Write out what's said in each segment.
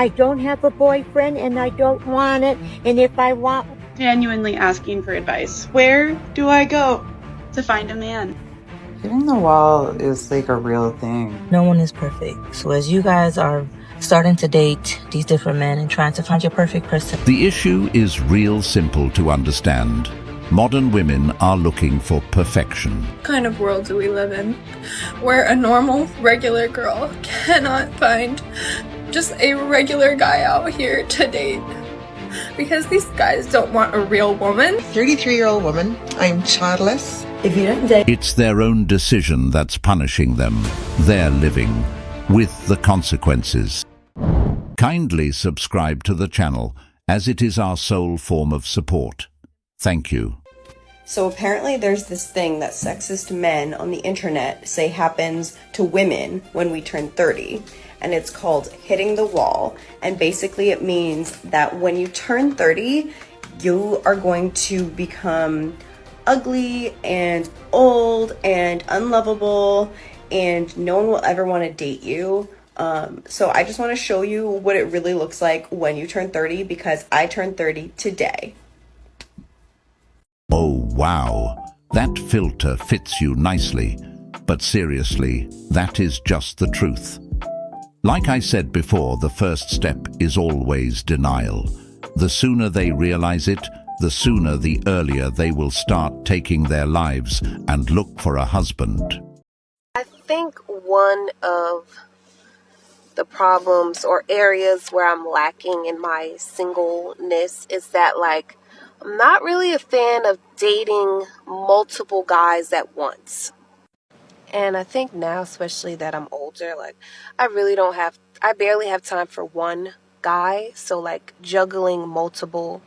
I don't have a boyfriend and I don't want it. And if I want... Genuinely asking for advice. Where do I go to find a man? Hitting the wall is like a real thing. No one is perfect. So as you guys are starting to date these different men and trying to find your perfect person. The issue is real simple to understand. Modern women are looking for perfection. What kind of world do we live in where a normal, regular girl cannot find just a regular guy out here to date? Because these guys don't want a real woman. 33-year-old woman. I'm childless. If you don't date... It's their own decision that's punishing them. They're living with the consequences. Kindly subscribe to the channel, as it is our sole form of support. Thank you. So apparently there's this thing that sexist men on the internet say happens to women when we turn 30. And it's called hitting the wall. And basically it means that when you turn 30, you are going to become ugly and old and unlovable, and no one will ever want to date you. So I just want to show you what it really looks like when you turn 30, because I turned 30 today. Oh wow, that filter fits you nicely. But seriously, that is just the truth. Like I said before, the first step is always denial. The sooner they realize it, the sooner the earlier they will start taking their lives and look for a husband. I think one of the problems or areas where I'm lacking in my singleness is that, like, I'm not really a fan of dating multiple guys at once. And I think now, especially that I'm older, like, I barely have time for one guy. So, like, juggling multiple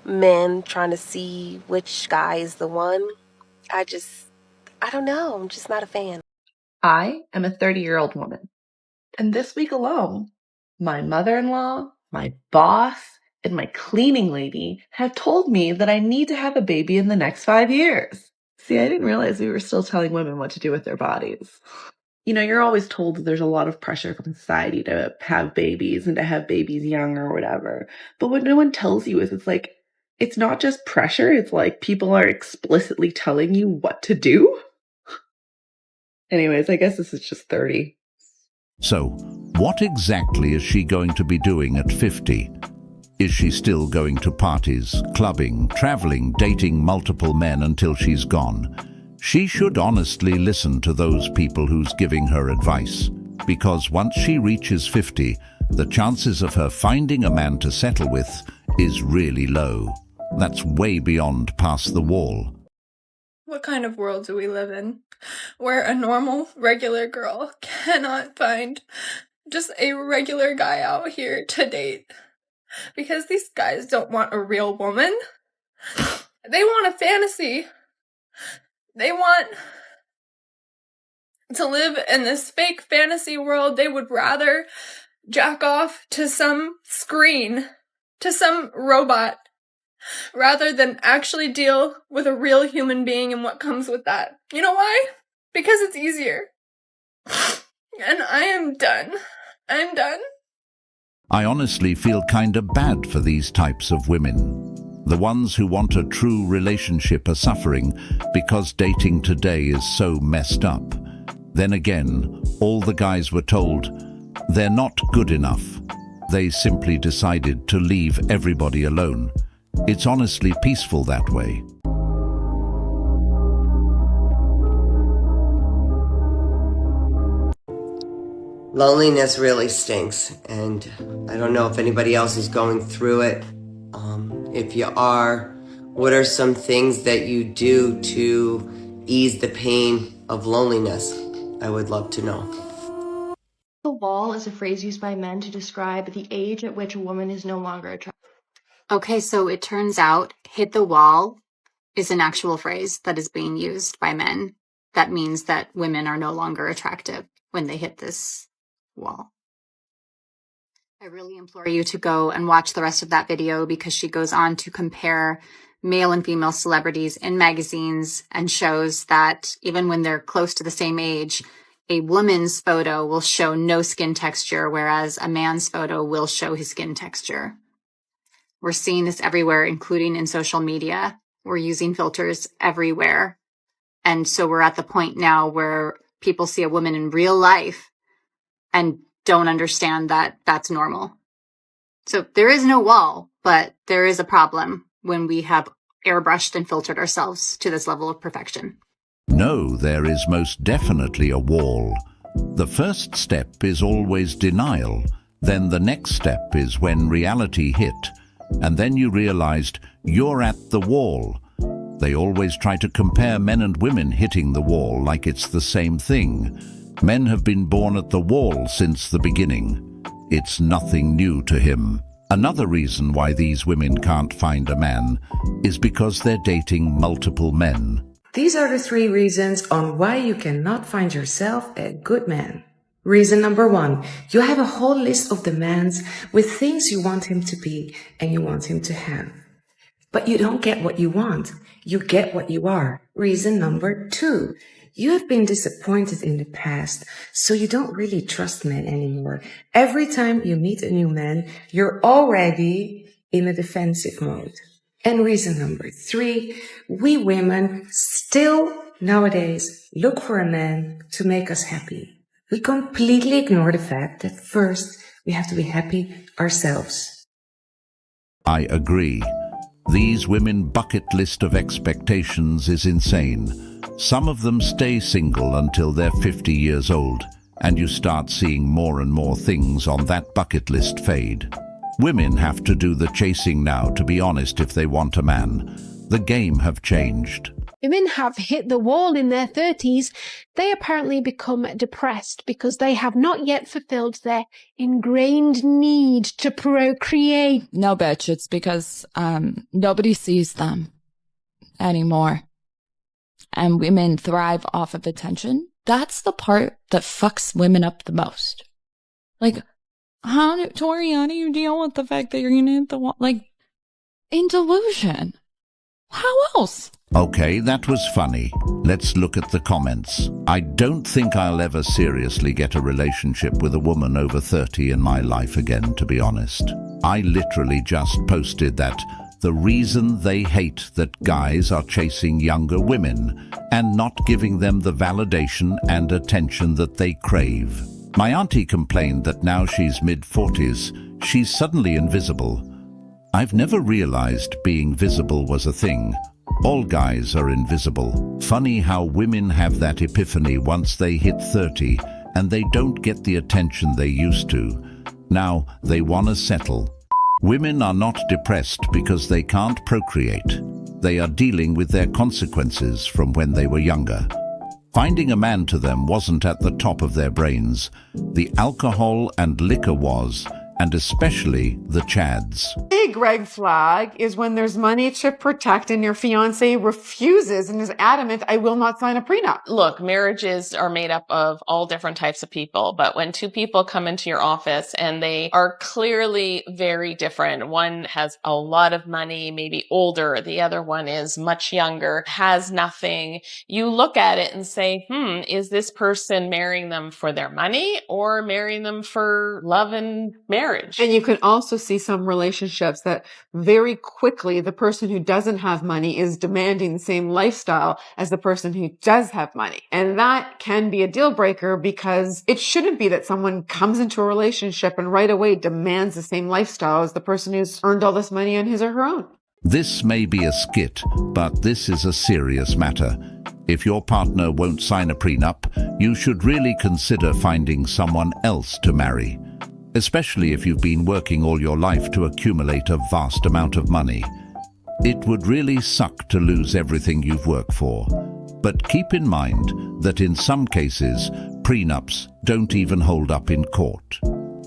men, trying to see which guy is the one, I don't know. I'm just not a fan. I am a 30-year-old woman. And this week alone, my mother-in-law, my boss, and my cleaning lady have told me that I need to have a baby in the next 5 years. See, I didn't realize we were still telling women what to do with their bodies. You know, you're always told that there's a lot of pressure from society to have babies and to have babies young or whatever. But what no one tells you is it's not just pressure. It's like people are explicitly telling you what to do. Anyways, I guess this is just 30. So, what exactly is she going to be doing at 50? Is she still going to parties, clubbing, traveling, dating multiple men until she's gone? She should honestly listen to those people who's giving her advice, because once she reaches 50, the chances of her finding a man to settle with is really low. That's way beyond past the wall. What kind of world do we live in where a normal, regular girl cannot find just a regular guy out here to date? Because these guys don't want a real woman. They want a fantasy. They want to live in this fake fantasy world. They would rather jack off to some screen, to some robot, rather than actually deal with a real human being and what comes with that. You know why? Because it's easier. And I am done. I'm done. I honestly feel kinda bad for these types of women. The ones who want a true relationship are suffering because dating today is so messed up. Then again, all the guys were told they're not good enough. They simply decided to leave everybody alone. It's honestly peaceful that way. Loneliness really stinks, and I don't know if anybody else is going through it. If you are, what are some things that you do to ease the pain of loneliness? I would love to know. The wall is a phrase used by men to describe the age at which a woman is no longer attractive. Okay, so it turns out hit the wall is an actual phrase that is being used by men. That means that women are no longer attractive when they hit this wall. I really implore you to go and watch the rest of that video, because she goes on to compare male and female celebrities in magazines and shows that even when they're close to the same age, a woman's photo will show no skin texture, whereas a man's photo will show his skin texture. We're seeing this everywhere, including in social media. We're using filters everywhere. And so we're at the point now where people see a woman in real life and don't understand that that's normal. So there is no wall, but there is a problem when we have airbrushed and filtered ourselves to this level of perfection. No, there is most definitely a wall. The first step is always denial. Then the next step is when reality hit. And then you realized you're at the wall. They always try to compare men and women hitting the wall like it's the same thing. Men have been born at the wall since the beginning. It's nothing new to him. Another reason why these women can't find a man is because they're dating multiple men. These are the 3 reasons on why you cannot find yourself a good man. Reason number 1, you have a whole list of demands with things you want him to be and you want him to have. But you don't get what you want. You get what you are. Reason number 2, you have been disappointed in the past, so you don't really trust men anymore. Every time you meet a new man, you're already in a defensive mode. And reason number 3, we women still nowadays look for a man to make us happy. We completely ignore the fact that first we have to be happy ourselves. I agree. These women bucket list of expectations is insane. Some of them stay single until they're 50 years old, and you start seeing more and more things on that bucket list fade. Women have to do the chasing now, to be honest, if they want a man. The game have changed. Women have hit the wall in their 30s. They apparently become depressed because they have not yet fulfilled their ingrained need to procreate. No, bitch, it's because nobody sees them anymore. And women thrive off of attention. That's the part that fucks women up the most. Like, Tori, how do you deal with the fact that you're gonna hit the wall? Like, in delusion. How else? Okay, that was funny. Let's look at the comments. I don't think I'll ever seriously get a relationship with a woman over 30 in my life again, to be honest. I literally just posted that the reason they hate that guys are chasing younger women and not giving them the validation and attention that they crave. My auntie complained that now she's mid-40s, she's suddenly invisible. I've never realized being visible was a thing. All guys are invisible. Funny how women have that epiphany once they hit 30 and they don't get the attention they used to. Now they want to settle. Women are not depressed because they can't procreate. They are dealing with their consequences from when they were younger. Finding a man to them wasn't at the top of their brains. The alcohol and liquor was, and especially the chads. Big red flag is when there's money to protect and your fiance refuses and is adamant, I will not sign a prenup. Look, marriages are made up of all different types of people, but when 2 people come into your office and they are clearly very different, one has a lot of money, maybe older, the other one is much younger, has nothing, you look at it and say, is this person marrying them for their money or marrying them for love and marriage? And you can also see some relationships that very quickly the person who doesn't have money is demanding the same lifestyle as the person who does have money. And that can be a deal breaker because it shouldn't be that someone comes into a relationship and right away demands the same lifestyle as the person who's earned all this money on his or her own. This may be a skit, but this is a serious matter. If your partner won't sign a prenup, you should really consider finding someone else to marry. Especially if you've been working all your life to accumulate a vast amount of money. It would really suck to lose everything you've worked for. But keep in mind that in some cases, prenups don't even hold up in court.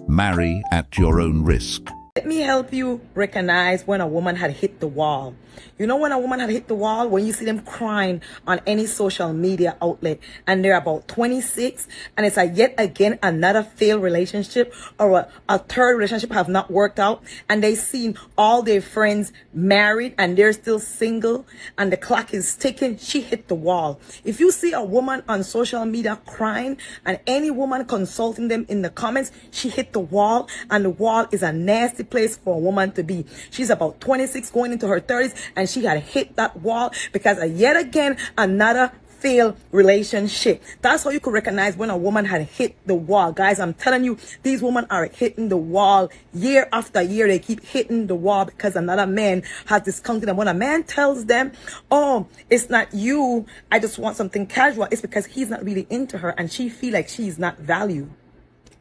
Marry at your own risk. Let me help you recognize when a woman had hit the wall. You know when a woman had hit the wall? When you see them crying on any social media outlet and they're about 26 and it's yet again another failed relationship or a third relationship have not worked out and they seen all their friends married and they're still single and the clock is ticking. She hit the wall. If you see a woman on social media crying and any woman consulting them in the comments, she hit the wall, and the wall is a nasty place for a woman to be. She's about 26 going into her 30s and she had hit that wall because yet again another failed relationship. That's how you could recognize when a woman had hit the wall. Guys, I'm telling you, these women are hitting the wall year after year. They keep hitting the wall because another man has discounted them. When a man tells them, oh, it's not you, I just want something casual, it's because he's not really into her and she feel like she's not valued.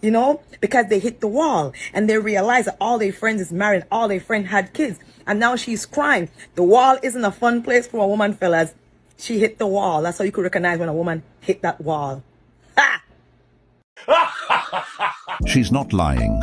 You know, because they hit the wall and they realize that all their friends is married, all their friends had kids, and now she's crying. The wall isn't a fun place for a woman, fellas. She hit the wall. That's how you could recognize when a woman hit that wall. Ha! She's not lying.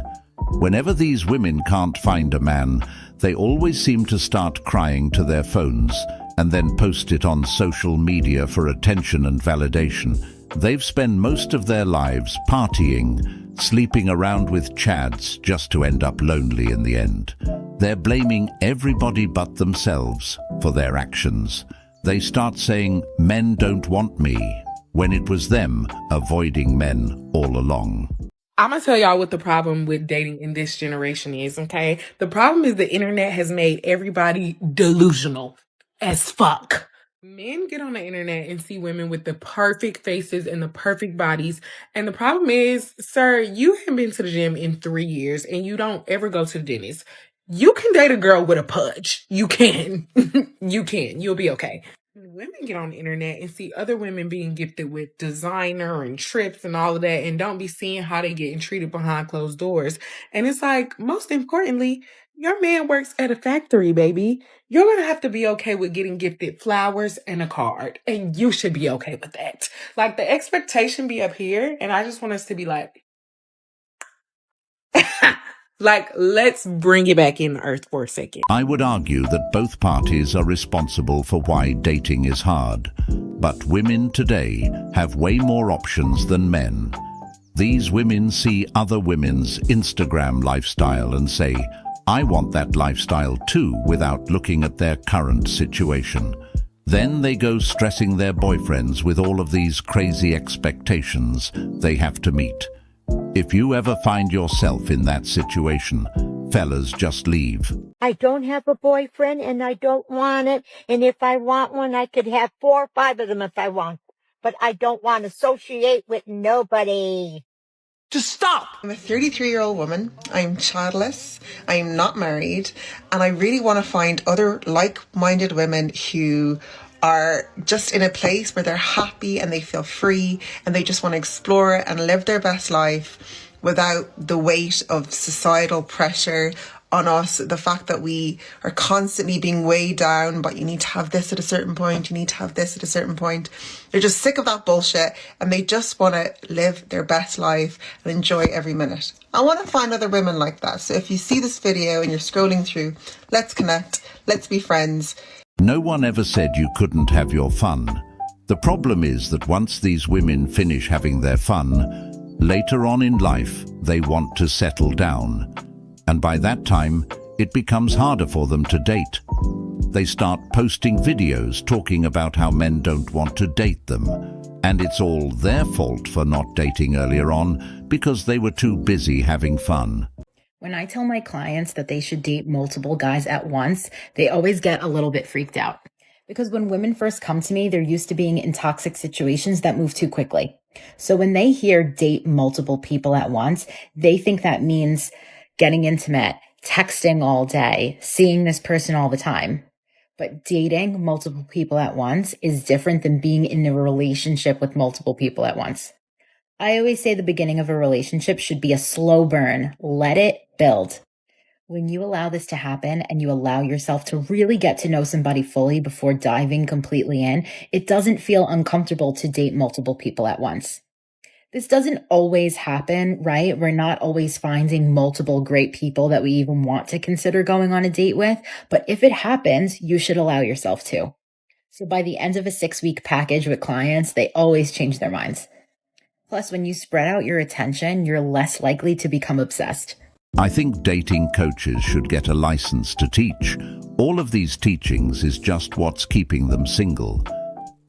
Whenever these women can't find a man, they always seem to start crying to their phones and then post it on social media for attention and validation. They've spent most of their lives partying, sleeping around with chads just to end up lonely in the end. They're blaming everybody but themselves for their actions. They start saying, men don't want me, when it was them avoiding men all along. I'm going to tell y'all what the problem with dating in this generation is, okay? The problem is the internet has made everybody delusional as fuck. Men get on the internet and see women with the perfect faces and the perfect bodies. And the problem is, sir, you haven't been to the gym in 3 years and you don't ever go to the dentist. You can date a girl with a pudge. You can. You can. You'll be okay. Women get on the internet and see other women being gifted with designer and trips and all of that and don't be seeing how they getting treated behind closed doors. And it's like, most importantly, your man works at a factory, baby. You're going to have to be okay with getting gifted flowers and a card. And you should be okay with that. Like, the expectation be up here. And I just want us to be like, let's bring it back in the earth for a second. I would argue that both parties are responsible for why dating is hard. But women today have way more options than men. These women see other women's Instagram lifestyle and say, I want that lifestyle too, without looking at their current situation. Then they go stressing their boyfriends with all of these crazy expectations they have to meet. If you ever find yourself in that situation, fellas, just leave. I don't have a boyfriend and I don't want it. And if I want one, I could have 4 or 5 of them if I want. But I don't want to associate with nobody. Just stop! I'm a 33-year-old woman. I'm childless. I'm not married. And I really want to find other like-minded women who are just in a place where they're happy and they feel free and they just want to explore and live their best life without the weight of societal pressure on us, the fact that we are constantly being weighed down, but you need to have this at a certain point, you need to have this at a certain point. They're just sick of that bullshit and they just want to live their best life and enjoy every minute. I want to find other women like that. So if you see this video and you're scrolling through, let's connect, let's be friends. No one ever said you couldn't have your fun. The problem is that once these women finish having their fun, later on in life, they want to settle down. And by that time, it becomes harder for them to date. They start posting videos talking about how men don't want to date them. And it's all their fault for not dating earlier on because they were too busy having fun. When I tell my clients that they should date multiple guys at once, they always get a little bit freaked out. Because when women first come to me, they're used to being in toxic situations that move too quickly. So when they hear date multiple people at once, they think that means getting intimate, texting all day, seeing this person all the time. But dating multiple people at once is different than being in a relationship with multiple people at once. I always say the beginning of a relationship should be a slow burn. Let it build. When you allow this to happen and you allow yourself to really get to know somebody fully before diving completely in, it doesn't feel uncomfortable to date multiple people at once. This doesn't always happen, right? We're not always finding multiple great people that we even want to consider going on a date with. But if it happens, you should allow yourself to. So by the end of a 6-week package with clients, they always change their minds. Plus, when you spread out your attention, you're less likely to become obsessed. I think dating coaches should get a license to teach. All of these teachings is just what's keeping them single.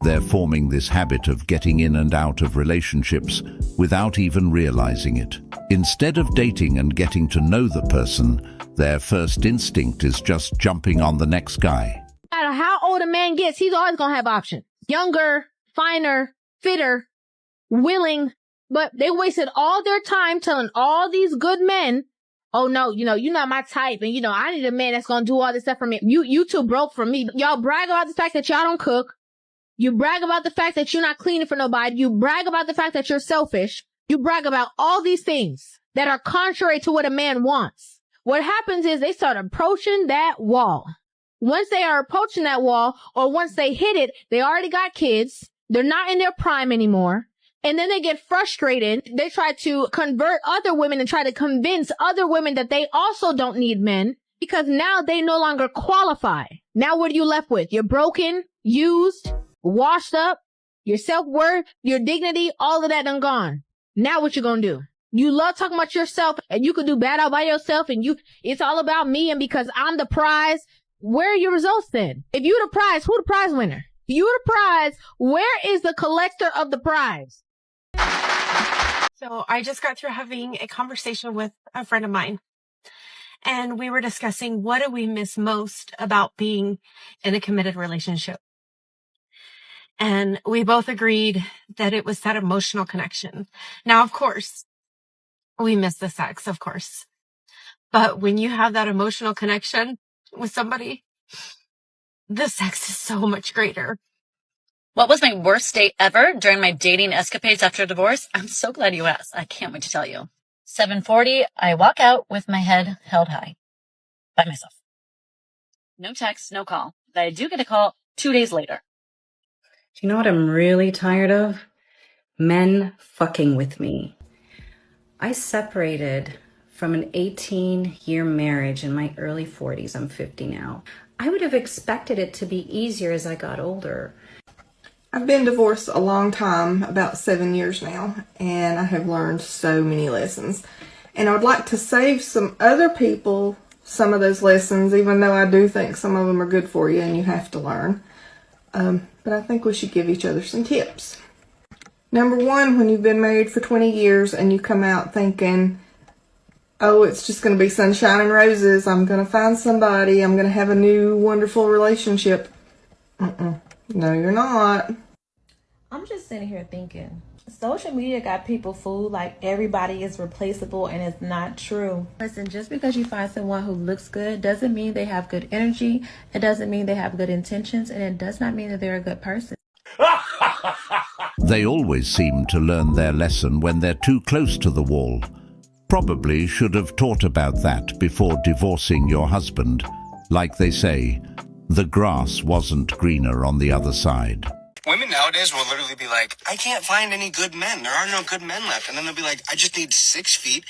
They're forming this habit of getting in and out of relationships without even realizing it. Instead of dating and getting to know the person, their first instinct is just jumping on the next guy. No matter how old a man gets, he's always going to have options. Younger, finer, fitter, willing. But they wasted all their time telling all these good men, oh no, you're not my type. And I need a man that's going to do all this stuff for me. You too broke for me. Y'all brag about the fact that y'all don't cook. You brag about the fact that you're not cleaning for nobody. You brag about the fact that you're selfish. You brag about all these things that are contrary to what a man wants. What happens is they start approaching that wall. Once they are approaching that wall, or once they hit it, they already got kids. They're not in their prime anymore. And then they get frustrated. They try to convert other women and try to convince other women that they also don't need men, because now they no longer qualify. Now what are you left with? You're broken, used, washed up, your self-worth, your dignity, all of that done gone. Now what you gonna do? You love talking about yourself, and you could do bad all by yourself, and it's all about me, and because I'm the prize. Where are your results then? If you the prize, who the prize winner? If you the prize, where is the collector of the prize? So I just got through having a conversation with a friend of mine, and we were discussing what do we miss most about being in a committed relationship. And we both agreed that it was that emotional connection. Now, of course, we miss the sex, of course. But when you have that emotional connection with somebody, the sex is so much greater. What was my worst date ever during my dating escapades after divorce? I'm so glad you asked. I can't wait to tell you. 7:40, I walk out with my head held high by myself. No text, no call. But I do get a call 2 days later. Do you know what I'm really tired of? Men fucking with me. I separated from an 18-year marriage in my early 40s. I'm 50 now. I would have expected it to be easier as I got older. I've been divorced a long time, about 7 years now, and I have learned so many lessons. And I would like to save some other people some of those lessons, even though I do think some of them are good for you and you have to learn. But I think we should give each other some tips. Number one, when you've been married for 20 years and you come out thinking, oh, it's just going to be sunshine and roses, I'm going to find somebody, I'm going to have a new wonderful relationship. No, you're not. I'm just sitting here thinking, social media got people fooled like everybody is replaceable, and it's not true. Listen, just because you find someone who looks good doesn't mean they have good energy. It doesn't mean they have good intentions, and it does not mean that they're a good person. They always seem to learn their lesson when they're too close to the wall. Probably should have taught about that before divorcing your husband. Like they say, the grass wasn't greener on the other side. Women nowadays will literally be like, I can't find any good men. There are no good men left. And then they'll be like, I just need 6 feet,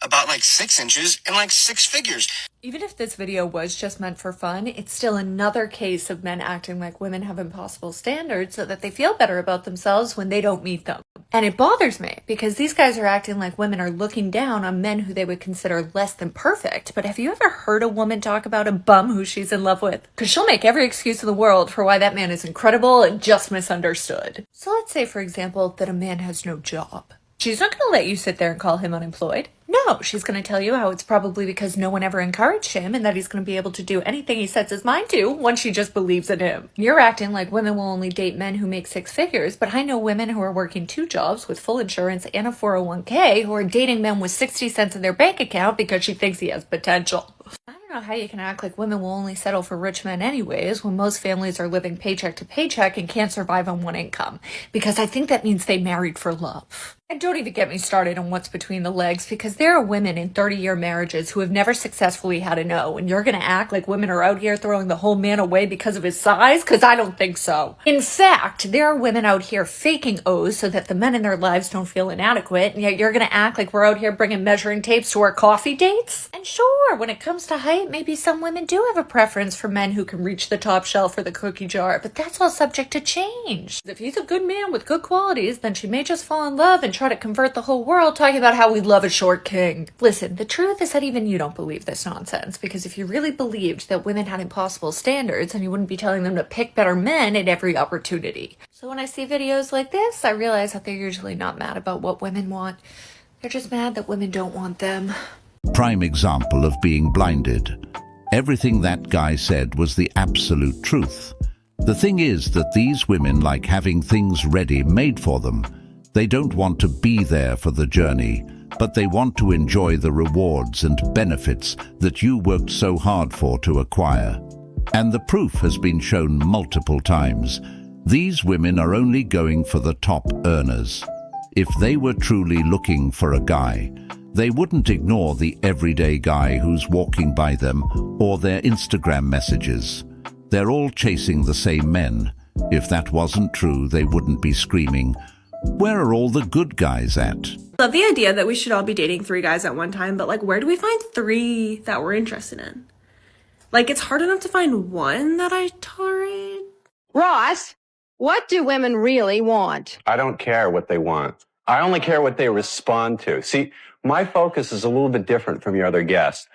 about like 6 inches, and like 6 figures. Even if this video was just meant for fun, it's still another case of men acting like women have impossible standards so that they feel better about themselves when they don't meet them. And it bothers me because these guys are acting like women are looking down on men who they would consider less than perfect. But have you ever heard a woman talk about a bum who she's in love with? Because she'll make every excuse in the world for why that man is incredible and just misunderstood. So let's say, for example, that a man has no job. She's not going to let you sit there and call him unemployed. No, she's going to tell you how it's probably because no one ever encouraged him and that he's going to be able to do anything he sets his mind to once she just believes in him. You're acting like women will only date men who make 6 figures, but I know women who are working 2 jobs with full insurance and a 401k who are dating men with 60 cents in their bank account because she thinks he has potential. I don't know how you can act like women will only settle for rich men anyways when most families are living paycheck to paycheck and can't survive on one income, because I think that means they married for love. And don't even get me started on what's between the legs, because there are women in 30-year marriages who have never successfully had a no, and you're gonna act like women are out here throwing the whole man away because of his size? Because I don't think so. In fact, there are women out here faking O's so that the men in their lives don't feel inadequate, and yet you're gonna act like we're out here bringing measuring tapes to our coffee dates? And sure, when it comes to height, maybe some women do have a preference for men who can reach the top shelf or the cookie jar, but that's all subject to change. If he's a good man with good qualities, then she may just fall in love and try to convert the whole world talking about how we love a short king. Listen, the truth is that even you don't believe this nonsense, because if you really believed that women had impossible standards, then you wouldn't be telling them to pick better men at every opportunity. So when I see videos like this, I realize that they're usually not mad about what women want. They're just mad that women don't want them. Prime example of being blinded. Everything that guy said was the absolute truth. The thing is that these women like having things ready made for them. They don't want to be there for the journey, but they want to enjoy the rewards and benefits that you worked so hard for to acquire. And the proof has been shown multiple times. These women are only going for the top earners. If they were truly looking for a guy, they wouldn't ignore the everyday guy who's walking by them or their Instagram messages. They're all chasing the same men. If that wasn't true, they wouldn't be screaming, "Where are all the good guys at?" Love the idea that we should all be dating 3 guys at one time, but like, where do we find 3 that we're interested in? Like, it's hard enough to find one that I tolerate. Ross, what do women really want? I don't care what they want. I only care what they respond to. See, my focus is a little bit different from your other guests.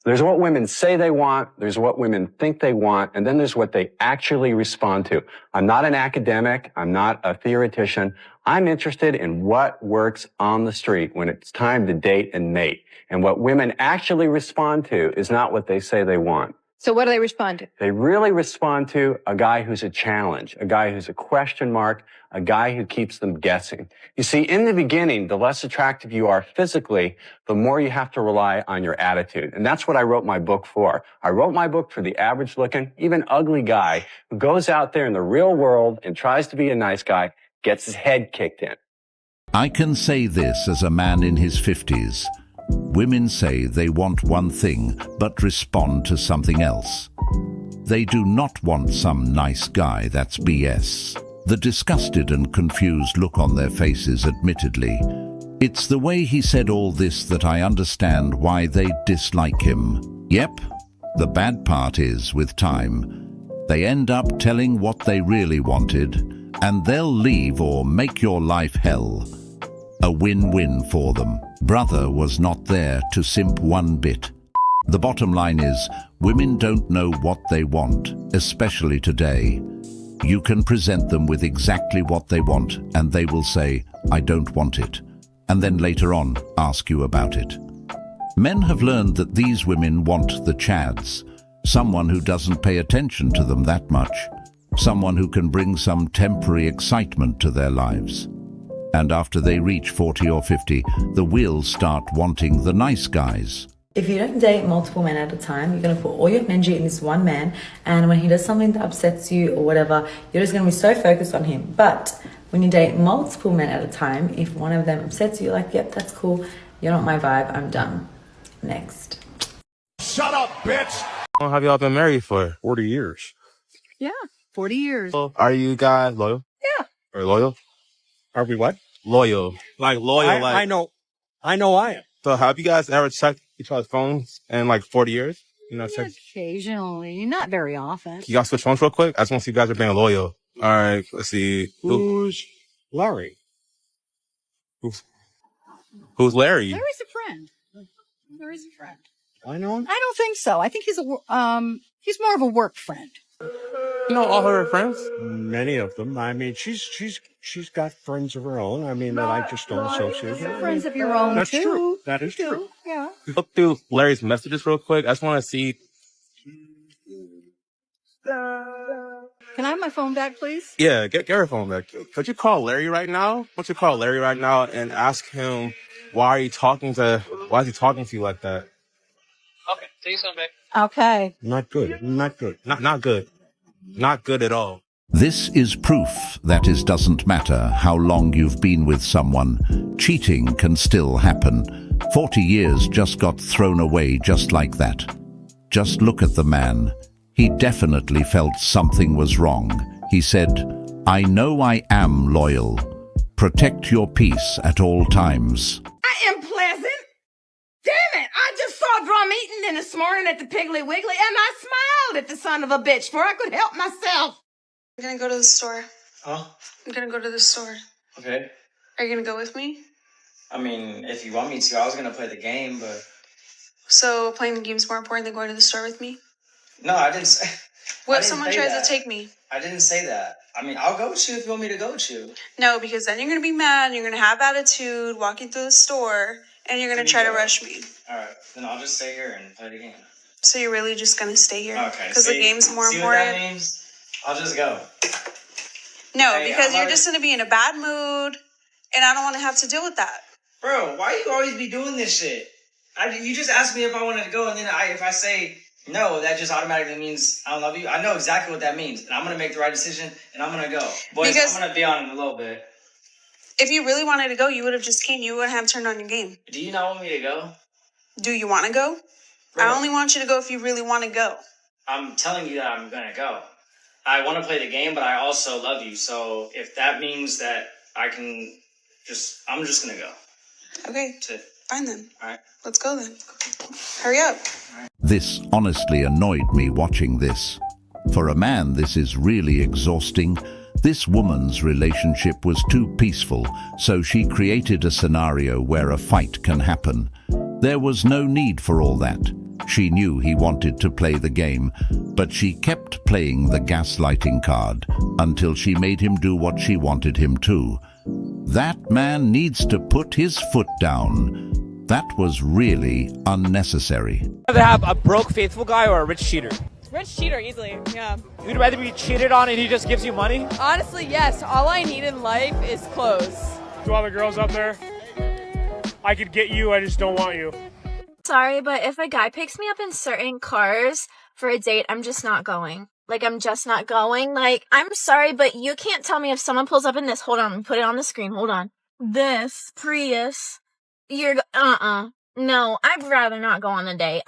There's what women say they want, there's what women think they want, and then there's what they actually respond to. I'm not an academic, I'm not a theoretician. I'm interested in what works on the street when it's time to date and mate. And what women actually respond to is not what they say they want. So what do they respond to? They really respond to a guy who's a challenge, a guy who's a question mark, a guy who keeps them guessing. You see, in the beginning, the less attractive you are physically, the more you have to rely on your attitude. And that's what I wrote my book for. I wrote my book for the average looking, even ugly guy who goes out there in the real world and tries to be a nice guy, gets his head kicked in. I can say this as a man in his 50s. Women say they want one thing, but respond to something else. They do not want some nice guy, that's BS. The disgusted and confused look on their faces, admittedly. It's the way he said all this that I understand why they dislike him. Yep, the bad part is, with time, they end up telling what they really wanted, and they'll leave or make your life hell. A win-win for them. Brother was not there to simp one bit. The bottom line is, women don't know what they want, especially today. You can present them with exactly what they want, and they will say, "I don't want it," and then later on ask you about it. Men have learned that these women want the chads, someone who doesn't pay attention to them that much, someone who can bring some temporary excitement to their lives. And after they reach 40 or 50, the wheels start wanting the nice guys. If you don't date multiple men at a time, you're going to put all your energy in this one man, and when he does something that upsets you or whatever, you're just going to be so focused on him. But when you date multiple men at a time, if one of them upsets you, you're like, yep, that's cool, you're not my vibe, I'm done. Next. Shut up, bitch! How long have y'all been married for? 40 years. Yeah, 40 years. Are you guys loyal? Yeah. Or loyal? Are we what? Loyal. Like loyal, I know I am. So have you guys ever checked each other's phones in like 40 years? You know, check. Occasionally, not very often. Can y'all switch phones real quick? I just want to see if you guys are being loyal. All right, let's see. Who's Larry? Who's Larry? Larry's a friend. Larry's a friend. I know him? I don't think so. I think he's more of a work friend. You know all her friends? Many of them. I mean, she's got friends of her own. I mean, that I just don't associate with. Friends of your own, That's too. true. That is true. Yeah. Look through Larry's messages real quick. I just want to see. Can I have my phone back, please? Yeah, get her phone back. Could you call Larry right now? Why don't you call Larry right now and ask him why is he talking to you like that? Okay, see you soon, babe. Okay. Not good. Not good. Not good. Not good at all. This is proof that it doesn't matter how long you've been with someone, cheating can still happen. 40 years just got thrown away just like that. Just look at the man. He definitely felt something was wrong. He said, "I know I am loyal. Protect your peace at all times." I am pleasant. Damn it, I just saw Drum Eaton this morning at the Piggly Wiggly, and I smiled at the son of a bitch, for I could help myself. I'm gonna go to the store. Huh? I'm gonna go to the store. Okay. Are you gonna go with me? I mean, if you want me to, I was gonna play the game, but... So playing the game's more important than going to the store with me? No, I didn't say... What if someone tries to take me? I didn't say that. I mean, I'll go with you if you want me to go with you. No, because then you're gonna be mad, and you're gonna have attitude walking through the store, and you're gonna try to rush me. Alright, then I'll just stay here and play the game. So you're really just gonna stay here? Okay. Because the game's more see important? What that means? I'll just go. No, Hey, because I'm you're just gonna be in a bad mood, and I don't want to have to deal with that. Bro, why you always be doing this shit? You just asked me if I wanted to go, and then if I say no, that just automatically means I don't love you. I know exactly what that means, and I'm gonna make the right decision, and I'm gonna go. Boys, Because- I'm gonna be on in a little bit. If you really wanted to go, you would have just came. You wouldn't have turned on your game. Do you not want me to go? Do you want to go? Bro. I only want you to go if you really want to go. I'm telling you that I'm gonna go. I want to play the game, but I also love you. So if that means that I can I'm just gonna go. Okay, That's it. fine then. All right. Let's go then. Hurry up. This honestly annoyed me watching this. For a man, this is really exhausting. This woman's relationship was too peaceful, so she created a scenario where a fight can happen. There was no need for all that. She knew he wanted to play the game, but she kept playing the gaslighting card until she made him do what she wanted him to. That man needs to put his foot down. That was really unnecessary. Would you rather have a broke faithful guy or a rich cheater? Rich cheater, easily, yeah. You'd rather be cheated on and he just gives you money? Honestly, yes. All I need in life is clothes. To all the girls up there, I could get you, I just don't want you. Sorry, but if a guy picks me up in certain cars for a date, I'm just not going. Like, I'm just not going. Like, I'm sorry, but you can't tell me if someone pulls up in this. Hold on, let me put it on the screen. Hold on. This Prius. No, I'd rather not go on a date.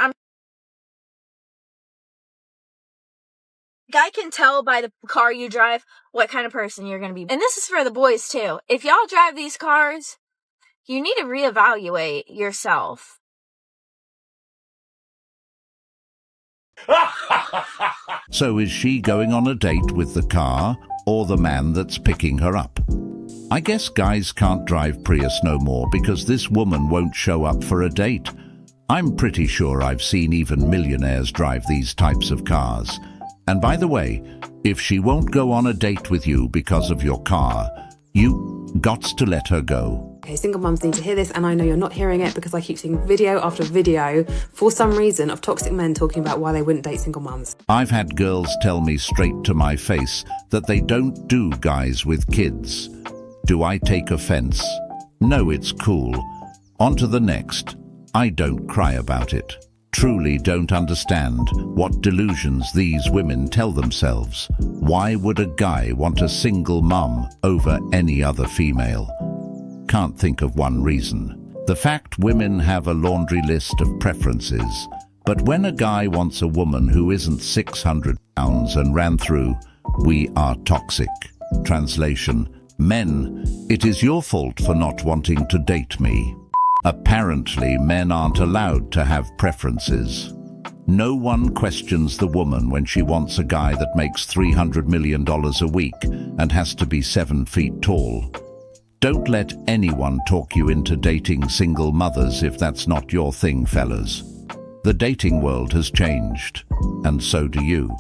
Guy can tell by the car you drive what kind of person you're going to be. And this is for the boys, too. If y'all drive these cars, you need to reevaluate yourself. So is she going on a date with the car or the man that's picking her up? I guess guys can't drive Prius no more because this woman won't show up for a date. I'm pretty sure I've seen even millionaires drive these types of cars. And by the way, if she won't go on a date with you because of your car, you gots to let her go. Okay, single mums need to hear this, and I know you're not hearing it because I keep seeing video after video, for some reason, of toxic men talking about why they wouldn't date single mums. I've had girls tell me straight to my face that they don't do guys with kids. Do I take offense? No, it's cool. On to the next. I don't cry about it. Truly don't understand what delusions these women tell themselves. Why would a guy want a single mum over any other female? Can't think of one reason. The fact women have a laundry list of preferences. But when a guy wants a woman who isn't 600 pounds and ran through, we are toxic. Translation: men, it is your fault for not wanting to date me. Apparently, men aren't allowed to have preferences. No one questions the woman when she wants a guy that makes $300 million a week and has to be 7 feet tall. Don't let anyone talk you into dating single mothers if that's not your thing, fellas. The dating world has changed, and so do you.